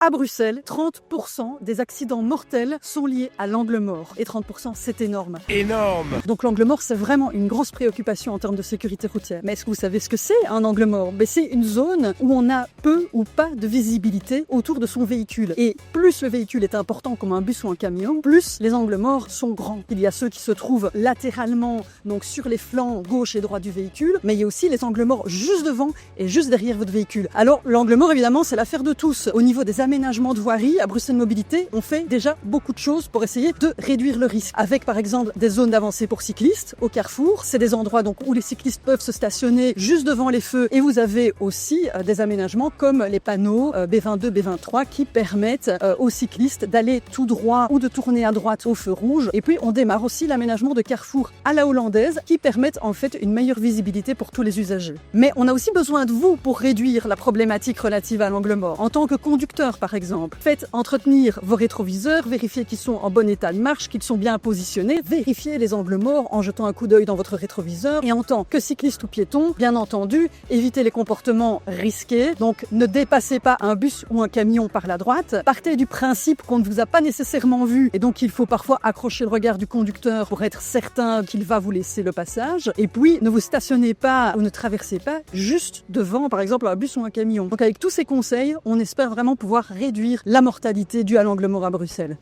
À Bruxelles, 30% des accidents mortels sont liés à l'angle mort. Et 30%, c'est énorme. Énorme! Donc l'angle mort, c'est vraiment une grosse préoccupation en termes de sécurité routière. Mais est-ce que vous savez ce que c'est un angle mort? C'est une zone où on a peu ou pas de visibilité autour de son véhicule. Et plus le véhicule est important comme un bus ou un camion, plus les angles morts sont grands. Il y a ceux qui se trouvent latéralement, donc sur les flancs gauche et droit du véhicule, mais il y a aussi les angles morts juste devant et juste derrière votre véhicule. Alors l'angle mort, évidemment, c'est l'affaire de tous. Au niveau des aménagements de voirie, à Bruxelles Mobilité, on fait déjà beaucoup de choses pour essayer de réduire le risque. Avec par exemple des zones d'avancée pour cyclistes au carrefour, c'est des endroits donc où les cyclistes peuvent se stationner juste devant les feux, et vous avez aussi des aménagements comme les panneaux B22, B23 qui permettent aux cyclistes d'aller tout droit ou de tourner à droite au feu rouge. Et puis on démarre aussi l'aménagement de carrefour à la hollandaise qui permettent en fait une meilleure visibilité pour tous les usagers. Mais on a aussi besoin de vous pour réduire la problématique relative à l'angle mort. En tant que conducteur par exemple, faites entretenir vos rétroviseurs, vérifiez qu'ils sont en bon état de marche, qu'ils sont bien positionnés, vérifiez les angles morts en jetant un coup d'œil dans votre rétroviseur. Et en tant que cycliste ou piéton, bien entendu, évitez les comportements risqués. Donc ne dépassez pas un bus ou un camion par la droite. Partez du principe qu'on ne vous a pas nécessairement vu et donc il faut parfois accrocher le regard du conducteur pour être certain qu'il va vous laisser le passage. Et puis ne vous stationnez pas ou ne traversez pas juste devant par exemple un bus ou un camion. Donc avec tous ces conseils, on espère vraiment pouvoir réduire la mortalité due à l'angle mort à Bruxelles.